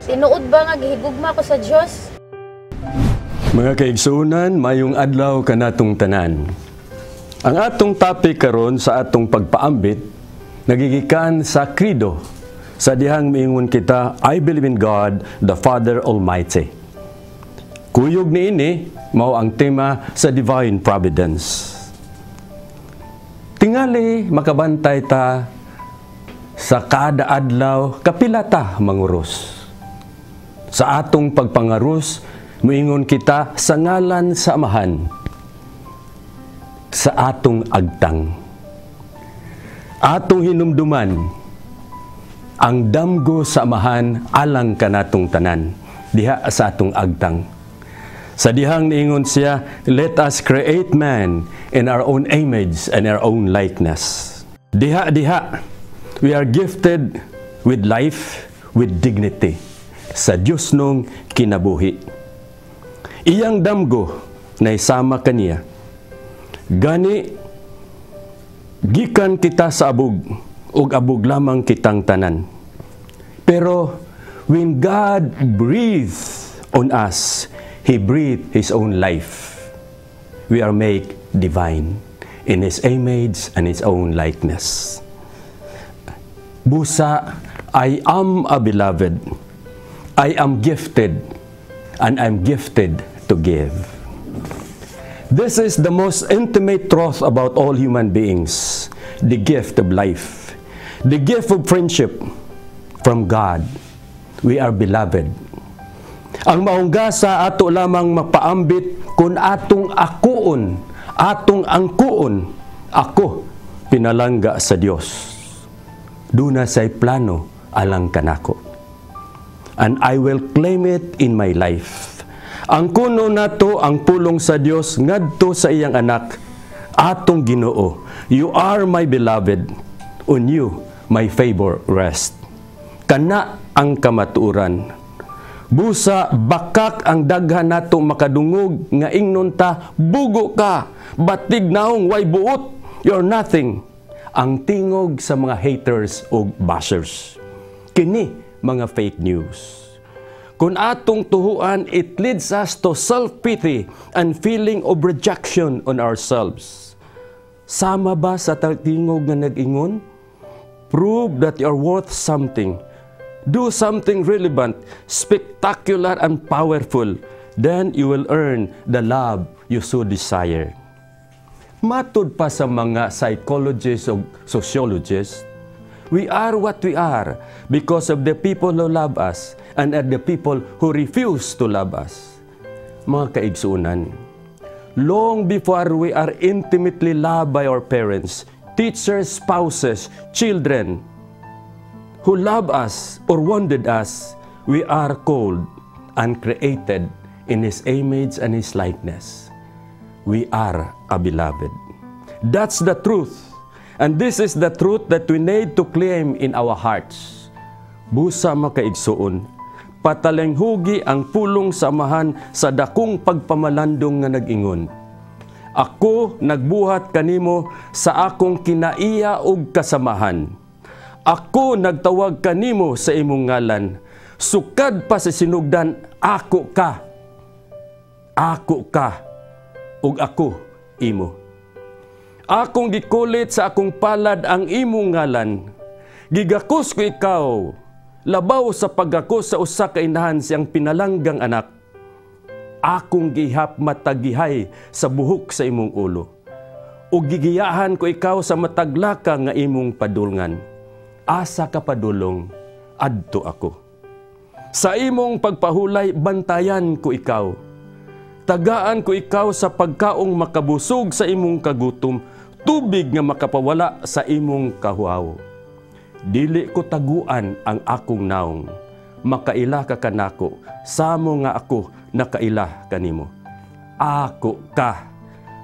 Tinuod ba nga gihigugma ko sa Dios? Mga kaigsuunan, mayong adlaw kanatong tanan. Ang atong topic karon sa atong pagpaambit nagigikan sa credo. Sa dihang miingon kita, I believe in God, the Father Almighty. Kuyog niini mao ang tema sa divine providence. Tingali makabantay ta sa kada adlaw kapila ta manguros. Sa atong pagpangaros, moingon kita sa ngalan sa Amahan, sa atong agtang. Atong hinumduman, ang damgo sa Amahan alang kanatong tanan, diha sa atong agtang. Sa dihang niingon siya, let us create man in our own image and our own likeness. Diha, we are gifted with life, with dignity. Sa DIOSNONG kinabuhi. Iyang damgo na isama kaniya. Gani, gikan kita sa abog, ug abog lamang kitang tanan. Pero, when God breathed on us, He breathed His own life. We are made divine in His image and His own likeness. Busa, I am a beloved. I am gifted, and I'm gifted to give. This is the most intimate truth about all human beings, the gift of life, the gift of friendship from God. We are beloved. Ang maungga sa ato lamang mapaambit kung atong akuon, atong angkuon, ako pinalangga sa Dios. Duna say plano alang kanako. And I will claim it in my life. Ang kuno nato ang pulong sa Dios ngadto sa iyang anak, atong Ginoo. You are my beloved, on you my favor rest. Kana ang kamatuoran. Busa bakak ang daghan nato makadungog nga ingnon ta, bugo ka, batig naong way buot, you're nothing. Ang tingog sa mga haters o bashers. Kini mga fake news. Kung atong tuhuan, it leads us to self-pity and feeling of rejection on ourselves. Sama ba sa tingog nga nag-ingon? Prove that you're worth something. Do something relevant, spectacular, and powerful. Then you will earn the love you so desire. Matud pa sa mga psychologists o sociologists, we are what we are because of the people who love us and the people who refuse to love us. Mga kaigsuunan, long before we are intimately loved by our parents, teachers, spouses, children who love us or wanted us, we are called and created in His image and His likeness. We are a beloved. That's the truth. And this is the truth that we need to claim in our hearts. Busa makaigsuon, patalenghugi ang pulong samahan sa dakong pagpamalandong nga nag-ingon. Ako nagbuhat kanimo sa akong kinaiya ug kasamahan. Ako nagtawag kanimo sa imong ngalan. Sukad pa sa sinugdan, ako ka. Ako ka. Ug ako imo. Akong gikulit sa akong palad ang imong ngalan. Gigakos ko ikaw, labaw sa pagakos sa usa ka inahan siyang pinalanggang anak. Akong gihap matagihay sa buhok sa imong ulo. Ug gigiyahan ko ikaw sa mataglaka nga imong padulngan. Asa ka padulong, adto ako. Sa imong pagpahulay, bantayan ko ikaw. Tagaan ko ikaw sa pagkaong makabusog sa imong kagutom, tubig nga makapawala sa imong kahuaw. Dili ko taguan ang akong naong, makaila ka kanako, samo nga ako nakaila kanimo. Ako ka,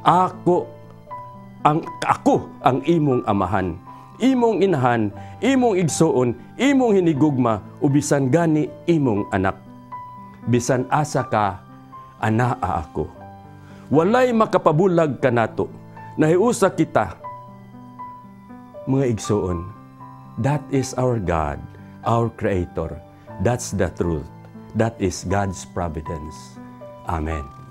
ako ang imong amahan, imong inahan, imong igsoon, imong hinigugma, ubisan gani imong anak. Bisan asa ka, anaa ako. Walay makapabulag kanato, nahiusa kita. Mga igsoon, that is our God, our Creator. That's the truth. That is God's providence. Amen.